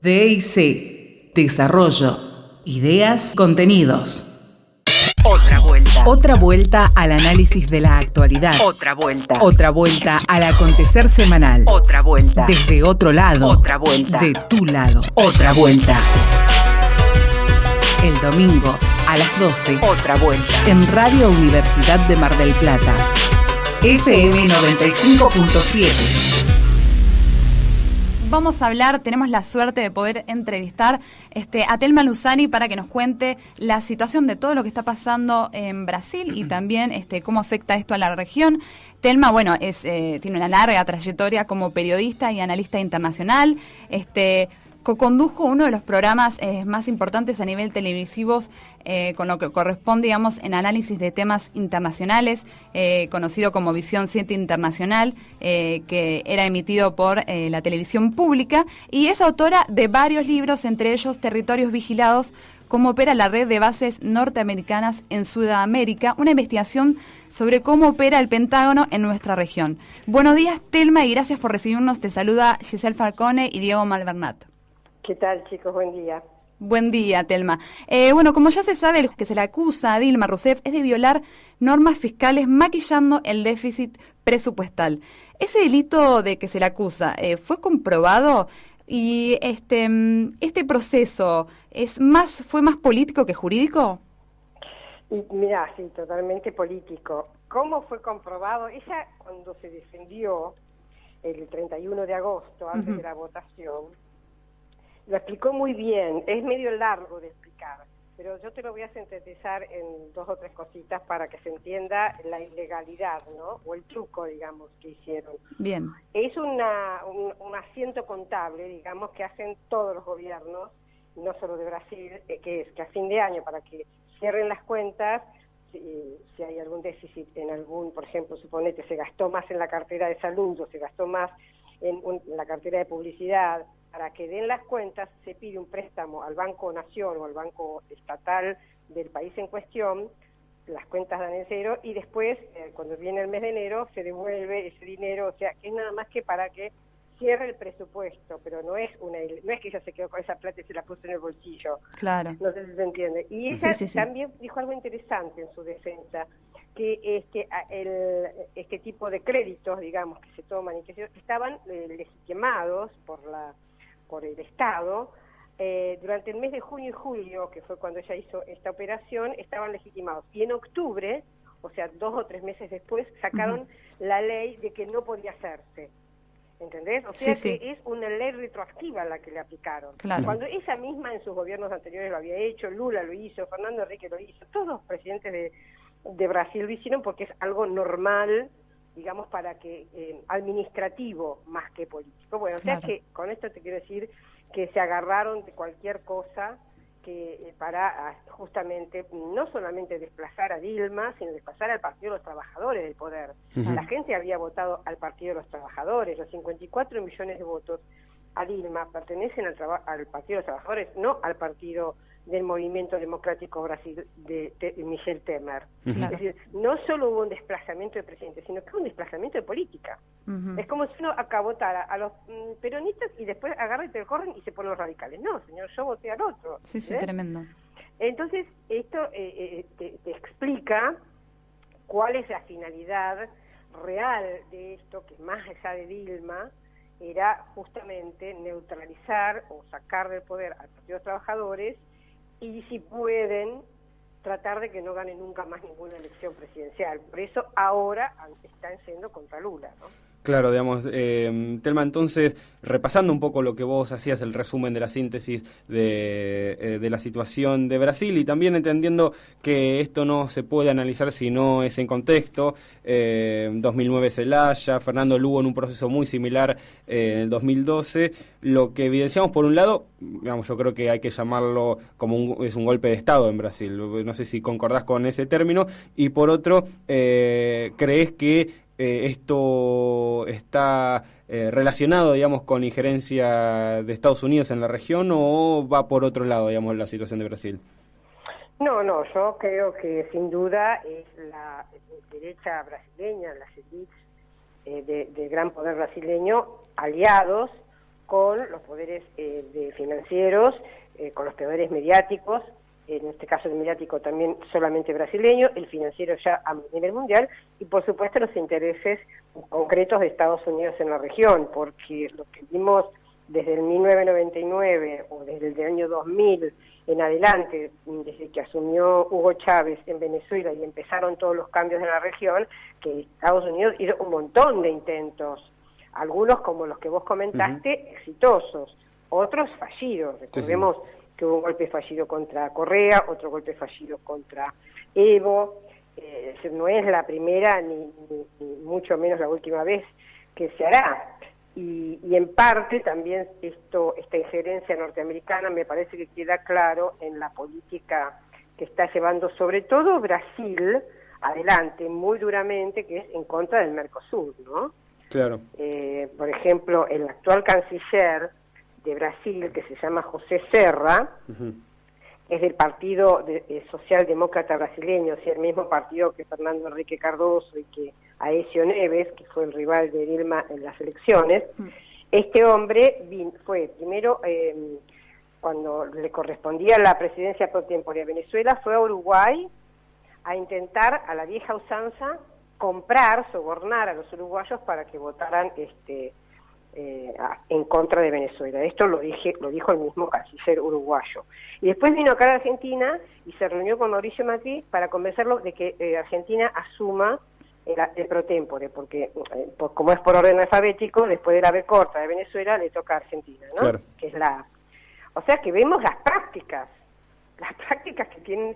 DIC, Desarrollo, Ideas, Contenidos. Otra vuelta. Otra vuelta al análisis de la actualidad. Otra vuelta. Otra vuelta al acontecer semanal. Otra vuelta. Desde otro lado. Otra vuelta. De tu lado. Otra vuelta. El domingo a las 12. Otra vuelta. En Radio Universidad de Mar del Plata. FM 95.7. Vamos a hablar, tenemos la suerte de poder entrevistar a Thelma Luzani para que nos cuente la situación de todo lo que está pasando en Brasil y también cómo afecta esto a la región. Thelma, bueno, tiene una larga trayectoria como periodista y analista internacional. Co-condujo uno de los programas más importantes a nivel televisivos con lo que corresponde, digamos, en análisis de temas internacionales, conocido como Visión 7 Internacional, que era emitido por la televisión pública, y es autora de varios libros, entre ellos Territorios Vigilados, cómo opera la red de bases norteamericanas en Sudamérica, una investigación sobre cómo opera el Pentágono en nuestra región. Buenos días, Thelma, y gracias por recibirnos. Te saluda Giselle Falcone y Diego Malvernat. ¿Qué tal, chicos? Buen día. Buen día, Thelma. Bueno, como ya se sabe, lo que se le acusa a Dilma Rousseff es de violar normas fiscales maquillando el déficit presupuestal. Ese delito de que se le acusa, ¿fue comprobado? Y este proceso fue más político que jurídico. Mirá, sí, totalmente político. ¿Cómo fue comprobado? Ella, cuando se defendió el 31 de agosto, antes de la votación, lo explicó muy bien. Es medio largo de explicar, pero yo te lo voy a sintetizar en 2 o 3 cositas para que se entienda la ilegalidad, ¿no? O el truco, digamos, que hicieron. Bien. Es un asiento contable, digamos, que hacen todos los gobiernos, no solo de Brasil, que es que a fin de año, para que cierren las cuentas, si hay algún déficit en por ejemplo, suponete, se gastó más en la cartera de salud o se gastó más en la cartera de publicidad, para que den las cuentas, se pide un préstamo al Banco Nación o al Banco Estatal del país en cuestión, las cuentas dan en cero, y después, cuando viene el mes de enero, se devuelve ese dinero, o sea, es nada más que para que cierre el presupuesto, pero no es que ella se quedó con esa plata y se la puso en el bolsillo. Claro. No sé si se entiende. Y ella sí. también dijo algo interesante en su defensa, que este tipo de créditos, digamos, que se toman y que estaban legitimados por el Estado, durante el mes de junio y julio, que fue cuando ella hizo esta operación, estaban legitimados. Y en octubre, o sea, 2 o 3 meses después, sacaron la ley de que no podía hacerse. ¿Entendés? O sea, que es una ley retroactiva la que le aplicaron. Claro. Cuando ella misma en sus gobiernos anteriores lo había hecho, Lula lo hizo, Fernando Henrique lo hizo, todos los presidentes de Brasil lo hicieron porque es algo normal, digamos, para que administrativo más que político. Bueno, claro. O sea que con esto te quiero decir que se agarraron de cualquier cosa que para justamente no solamente desplazar a Dilma, sino desplazar al Partido de los Trabajadores del poder. La gente había votado al Partido de los Trabajadores, los 54 millones de votos a Dilma pertenecen al Partido de los Trabajadores, no al Partido del Movimiento Democrático Brasil de Michel Temer. Es decir, no solo hubo un desplazamiento de presidente, sino que hubo un desplazamiento de política. Es como si uno acabotara a los peronistas y después agarra y te corren y se ponen los radicales. No, señor, yo voté al otro. Sí, tremendo. Entonces, esto te explica cuál es la finalidad real de esto, que más allá de Dilma, era justamente neutralizar o sacar del poder al Partido de los Trabajadores, y si pueden, tratar de que no gane nunca más ninguna elección presidencial. Por eso ahora están siendo contra Lula, ¿no? Claro, digamos, Thelma, entonces, repasando un poco lo que vos hacías, el resumen de la síntesis de la situación de Brasil, y también entendiendo que esto no se puede analizar si no es en contexto, 2009 Zelaya, Fernando Lugo en un proceso muy similar en el 2012, lo que evidenciamos por un lado, digamos, yo creo que hay que llamarlo como es un golpe de Estado en Brasil, no sé si concordás con ese término, y por otro, ¿crees que esto está relacionado, digamos, con injerencia de Estados Unidos en la región, o va por otro lado, digamos, la situación de Brasil? No, yo creo que sin duda es la derecha brasileña, las élites de gran poder brasileño, aliados con los poderes financieros, con los poderes mediáticos, en este caso el mediático también solamente brasileño, el financiero ya a nivel mundial, y por supuesto los intereses concretos de Estados Unidos en la región, porque lo que vimos desde el 1999 o desde el año 2000 en adelante, desde que asumió Hugo Chávez en Venezuela y empezaron todos los cambios en la región, que Estados Unidos hizo un montón de intentos, algunos como los que vos comentaste, exitosos, otros fallidos. Recordemos que hubo un golpe fallido contra Correa, otro golpe fallido contra Evo. No es la primera ni mucho menos la última vez que se hará. Y en parte también esta injerencia norteamericana me parece que queda claro en la política que está llevando sobre todo Brasil adelante muy duramente, que es en contra del Mercosur, ¿no? Claro. Por ejemplo, el actual canciller de Brasil, que se llama José Serra, es del Partido Socialdemócrata Brasileño, o sea, el mismo partido que Fernando Henrique Cardoso y que Aécio Neves, que fue el rival de Dilma en las elecciones. Este hombre fue primero, cuando le correspondía la presidencia pro tempore de Venezuela, fue a Uruguay a intentar, a la vieja usanza, sobornar a los uruguayos para que votaran en contra de Venezuela. Esto lo dijo el mismo canciller uruguayo. Y después vino acá a Argentina y se reunió con Mauricio Macri para convencerlo de que Argentina asuma el pro tempore, porque como es por orden alfabético, después de la B corta de Venezuela le toca a Argentina, ¿no? Claro. Que es la... O sea que vemos las prácticas que tienen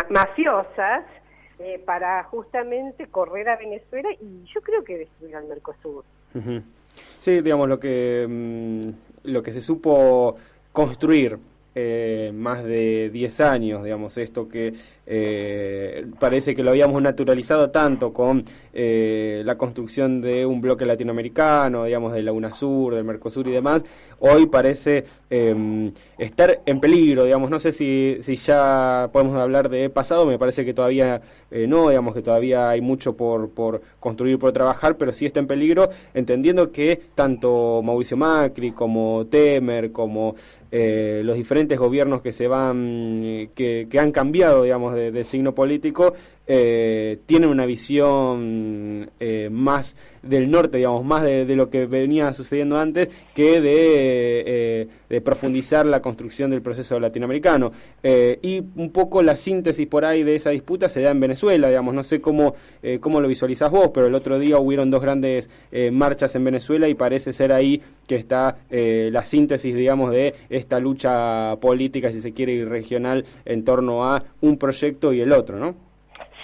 mafiosas para justamente correr a Venezuela y yo creo que destruir al Mercosur. Sí, digamos, lo que se supo construir más de 10 años, digamos, esto que parece que lo habíamos naturalizado tanto con la construcción de un bloque latinoamericano, digamos, de la UNASUR, del Mercosur y demás, hoy parece estar en peligro, digamos. No sé si ya podemos hablar de pasado, me parece que todavía no, digamos, que todavía hay mucho por construir, por trabajar, pero sí está en peligro, entendiendo que tanto Mauricio Macri como Temer, como los diferentes gobiernos que se van, que han cambiado, digamos, de signo político, tienen una visión más del norte, digamos, más de lo que venía sucediendo antes, que de profundizar la construcción del proceso latinoamericano. Y un poco la síntesis por ahí de esa disputa se da en Venezuela, digamos, no sé cómo lo visualizás vos, pero el otro día hubieron 2 grandes marchas en Venezuela y parece ser ahí que está la síntesis, digamos, de esta lucha política, si se quiere, y regional en torno a un proyecto y el otro, ¿no?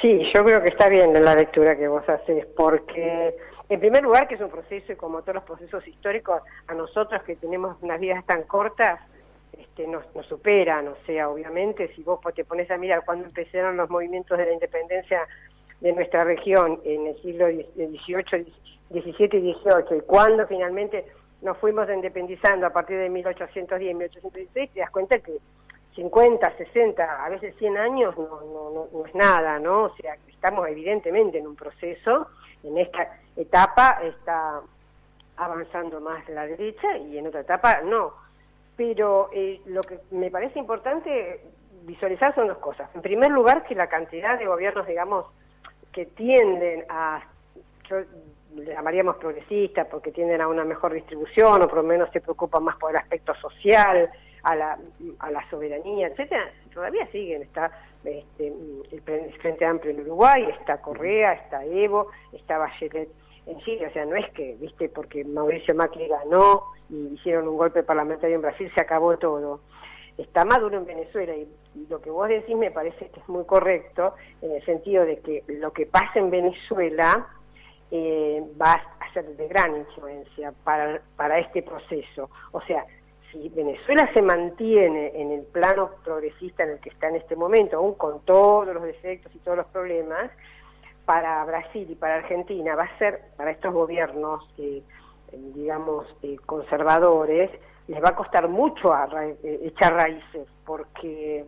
Sí, yo creo que está bien la lectura que vos haces, porque en primer lugar que es un proceso, y como todos los procesos históricos, a nosotros que tenemos unas vidas tan cortas, nos superan. O sea, obviamente, si vos te pones a mirar cuando empezaron los movimientos de la independencia de nuestra región en el siglo XVIII, XVII y XVIII, y cuando finalmente nos fuimos independizando a partir de 1810, 1816, te das cuenta que 50, 60, a veces 100 años no es nada, ¿no? O sea, estamos evidentemente en un proceso. En esta etapa está avanzando más la derecha y en otra etapa no. Pero lo que me parece importante visualizar son 2 cosas. En primer lugar, que la cantidad de gobiernos, digamos, que tienden a, yo le llamaríamos progresistas, porque tienden a una mejor distribución, o por lo menos se preocupan más por el aspecto social, a la soberanía, etcétera, todavía siguen. Está el Frente Amplio en Uruguay, está Correa, está Evo, está Bachelet en Chile. O sea, no es que, porque Mauricio Macri ganó y hicieron un golpe parlamentario en Brasil, se acabó todo. Está Maduro en Venezuela, y lo que vos decís me parece que es muy correcto, en el sentido de que lo que pasa en Venezuela va a ser de gran influencia para este proceso. O sea, si Venezuela se mantiene en el plano progresista en el que está en este momento, aún con todos los defectos y todos los problemas, para Brasil y para Argentina va a ser, para estos gobiernos, conservadores, les va a costar mucho echar raíces, porque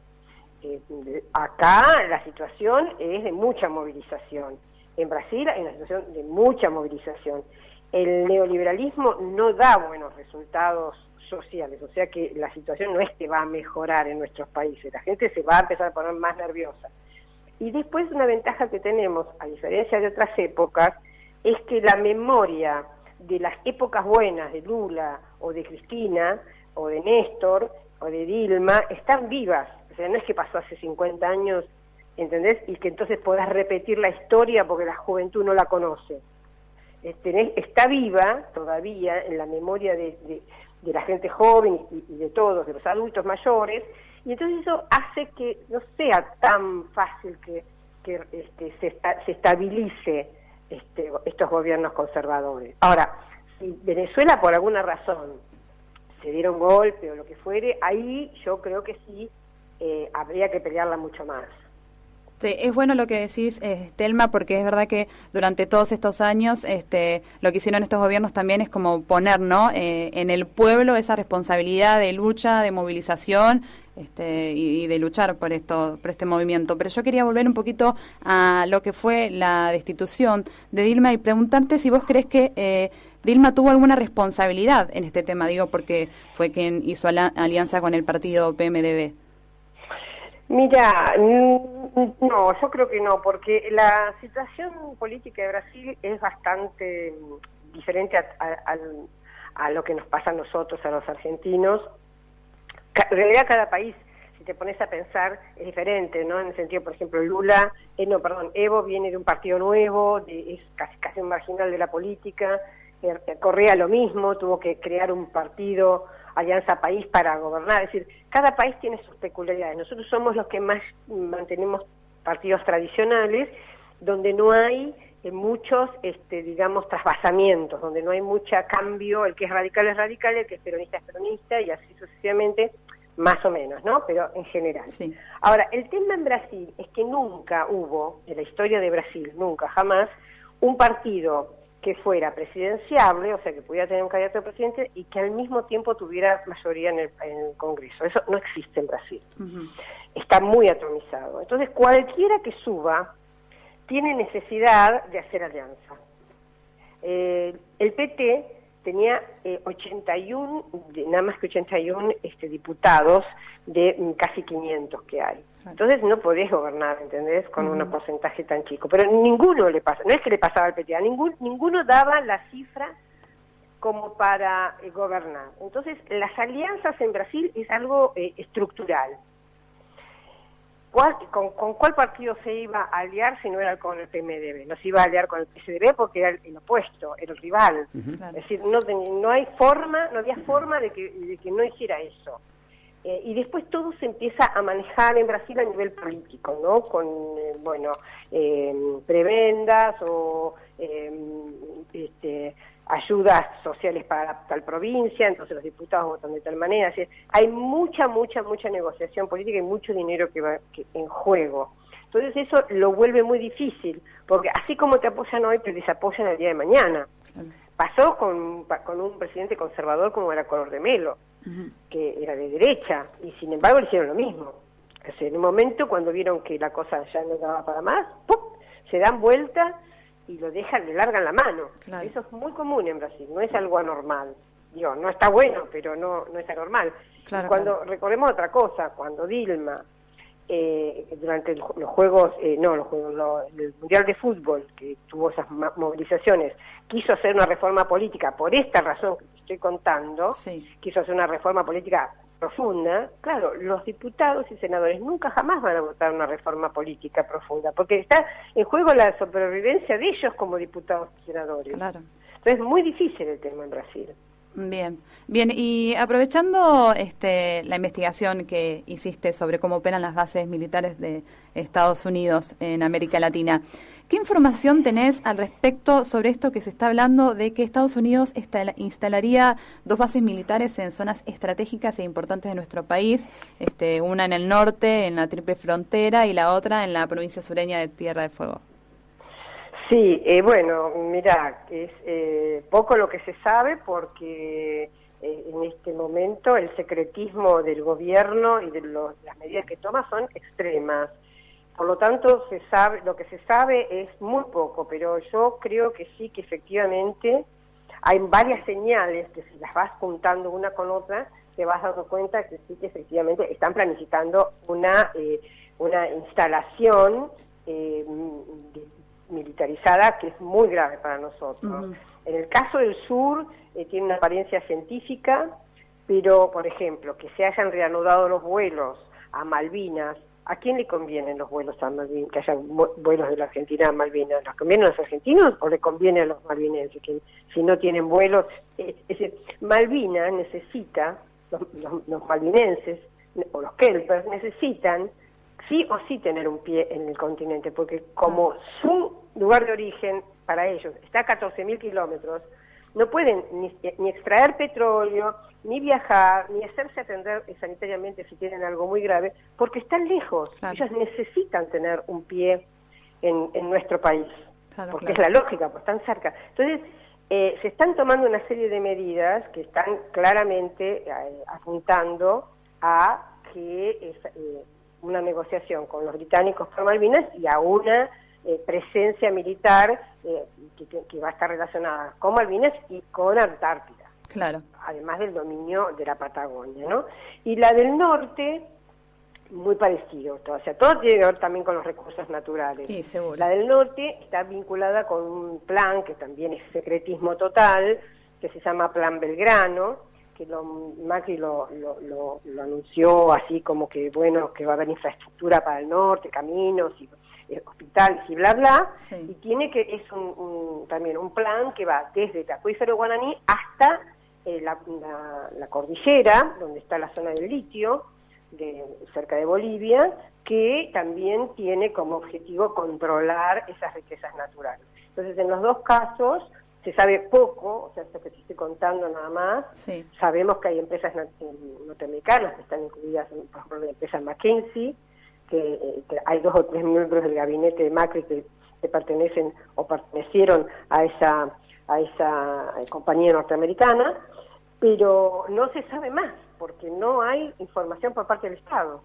acá la situación es de mucha movilización. En Brasil hay una situación de mucha movilización. el neoliberalismo no da buenos resultados sociales, o sea que la situación no es que va a mejorar en nuestros países, la gente se va a empezar a poner más nerviosa. Y después una ventaja que tenemos, a diferencia de otras épocas, es que la memoria de las épocas buenas de Lula o de Cristina o de Néstor o de Dilma están vivas, o sea, no es que pasó hace 50 años, ¿entendés? Y que entonces podás repetir la historia porque la juventud no la conoce. Está viva todavía en la memoria de la gente joven y de todos, de los adultos mayores, y entonces eso hace que no sea tan fácil que se estabilice estos gobiernos conservadores. Ahora, si Venezuela por alguna razón se diera un golpe o lo que fuere, ahí yo creo que sí habría que pelearla mucho más. Sí, es bueno lo que decís, Telma, porque es verdad que durante todos estos años lo que hicieron estos gobiernos también es como poner, ¿no?, en el pueblo esa responsabilidad de lucha, de movilización y de luchar por este movimiento. Pero yo quería volver un poquito a lo que fue la destitución de Dilma y preguntarte si vos crees que Dilma tuvo alguna responsabilidad en este tema, digo, porque fue quien hizo alianza con el partido PMDB. Mira, no, yo creo que no, porque la situación política de Brasil es bastante diferente a lo que nos pasa a nosotros, a los argentinos. En realidad cada país, si te pones a pensar, es diferente, ¿no? En el sentido, por ejemplo, Evo viene de un partido nuevo, es casi un marginal de la política. Correa lo mismo, tuvo que crear un partido, Alianza País, para gobernar. Es decir, cada país tiene sus peculiaridades. Nosotros somos los que más mantenemos partidos tradicionales, donde no hay muchos, digamos, trasvasamientos, donde no hay mucho cambio. El que es radical, el que es peronista, y así sucesivamente, más o menos, ¿no? Pero en general. Sí. Ahora, el tema en Brasil es que nunca hubo, en la historia de Brasil, nunca, jamás, un partido que fuera presidenciable, o sea, que pudiera tener un candidato a presidente y que al mismo tiempo tuviera mayoría en el Congreso. Eso no existe en Brasil. Está muy atomizado. Entonces, cualquiera que suba tiene necesidad de hacer alianza. El PT tenía 81, nada más que 81 diputados de casi 500 que hay. Entonces no podés gobernar, ¿entendés?, con un porcentaje tan chico. Pero ninguno le pasa, no es que le pasaba al PT, ninguno daba la cifra como para gobernar. Entonces las alianzas en Brasil es algo estructural. ¿Con cuál partido se iba a aliar si no era con el PMDB? No se iba a aliar con el PSDB porque era el opuesto, era el rival. Es decir, no había forma de que no hiciera eso. Y después todo se empieza a manejar en Brasil a nivel político, ¿no? Con, prebendas o ayudas sociales para tal provincia, entonces los diputados votan de tal manera. Así, hay mucha negociación política y mucho dinero que va en juego. Entonces eso lo vuelve muy difícil, porque así como te apoyan hoy, te desapoyan el día de mañana. Pasó con un presidente conservador como era Collor de Mello, que era de derecha, y sin embargo le hicieron lo mismo. O sea, en un momento, cuando vieron que la cosa ya no daba para más, ¡pum!, se dan vuelta y le largan la mano. Claro. Eso es muy común en Brasil, no es algo anormal. Digo, no está bueno, pero no es anormal. Claro, recordemos otra cosa, cuando Dilma, durante el Mundial de Fútbol, que tuvo esas movilizaciones, quiso hacer una reforma política, por esta razón que te estoy contando, quiso hacer una reforma política profunda. Claro, los diputados y senadores nunca jamás van a votar una reforma política profunda, porque está en juego la supervivencia de ellos como diputados y senadores. Claro. Entonces es muy difícil el tema en Brasil. Bien, y aprovechando la investigación que hiciste sobre cómo operan las bases militares de Estados Unidos en América Latina, ¿qué información tenés al respecto sobre esto que se está hablando de que Estados Unidos instalaría 2 bases militares en zonas estratégicas e importantes de nuestro país, una en el norte, en la Triple Frontera, y la otra en la provincia sureña de Tierra del Fuego? Sí, bueno, mirá, es poco lo que se sabe porque en este momento el secretismo del gobierno y de las medidas que toma son extremas. Por lo tanto, lo que se sabe es muy poco, pero yo creo que sí, que efectivamente hay varias señales que si las vas juntando una con otra, te vas dando cuenta que sí que efectivamente están planificando una instalación militarizada que es muy grave para nosotros. En el caso del sur tiene una apariencia científica, pero por ejemplo que se hayan reanudado los vuelos a Malvinas, ¿a quién le convienen los vuelos a Malvinas? Que haya vuelos de la Argentina a Malvinas, ¿les conviene a los argentinos o le conviene a los malvinenses que si no tienen vuelos? Es decir, Malvinas necesita, los malvinenses o los kelpers necesitan sí o sí tener un pie en el continente, porque como su lugar de origen para ellos está a 14.000 kilómetros, no pueden ni extraer petróleo, ni viajar, ni hacerse atender sanitariamente si tienen algo muy grave, porque están lejos. Claro. Ellos necesitan tener un pie en nuestro país, claro, porque es la lógica, pues están cerca. Entonces, se están tomando una serie de medidas que están claramente apuntando a que una negociación con los británicos por Malvinas y a una presencia militar que va a estar relacionada con Malvinas y con Antártida. Claro. Además del dominio de la Patagonia, ¿no? Y la del norte, muy parecido. O sea, todo tiene que ver también con los recursos naturales. Sí, seguro. La del norte está vinculada con un plan que también es secretismo total, que se llama Plan Belgrano, que Macri lo anunció así como que, bueno, que va a haber infraestructura para el norte, caminos y hospitales y bla bla, sí. Y es también un plan que va desde el acuífero Guaraní hasta la cordillera, donde está la zona del litio, cerca de Bolivia, que también tiene como objetivo controlar esas riquezas naturales. Entonces, en los dos casos se sabe poco, o sea, esto que te estoy contando nada más. Sí. Sabemos que hay empresas norteamericanas que están incluidas, por ejemplo, la empresa McKinsey, que hay 2 o 3 miembros del gabinete de Macri que pertenecen o pertenecieron a esa compañía norteamericana, pero no se sabe más, porque no hay información por parte del Estado.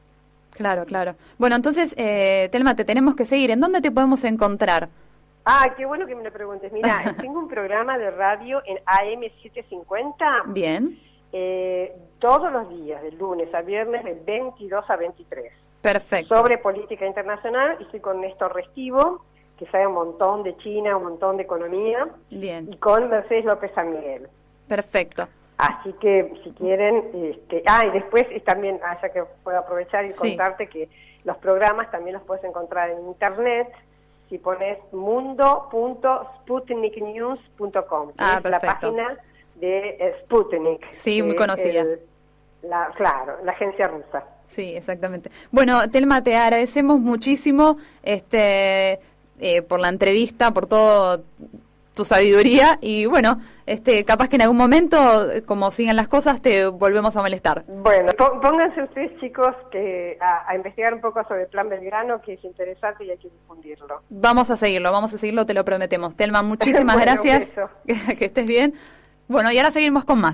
Claro, claro. Bueno, entonces, Telma, te tenemos que seguir. ¿En dónde te podemos encontrar? Ah, qué bueno que me lo preguntes. Mira, tengo un programa de radio en AM750. Bien. Todos los días, de lunes a viernes, de 22 a 23. Perfecto. Sobre política internacional, y estoy con Néstor Restivo, que sabe un montón de China, un montón de economía. Bien. Y con Mercedes López San Miguel. Perfecto. Así que, si quieren, y después también, ya que puedo aprovechar y contarte que los programas también los puedes encontrar en internet, si pones mundo.sputniknews.com, que es la página de Sputnik. Sí, muy conocida. Claro, la agencia rusa. Sí, exactamente. Bueno, Telma, te agradecemos muchísimo por la entrevista, por todo tu sabiduría y bueno, capaz que en algún momento, como sigan las cosas, te volvemos a molestar. Bueno, pónganse ustedes, chicos, a investigar un poco sobre el Plan Belgrano, que es interesante y hay que difundirlo. Vamos a seguirlo, te lo prometemos. Telma, muchísimas gracias. Que estés bien. Bueno, y ahora seguimos con más.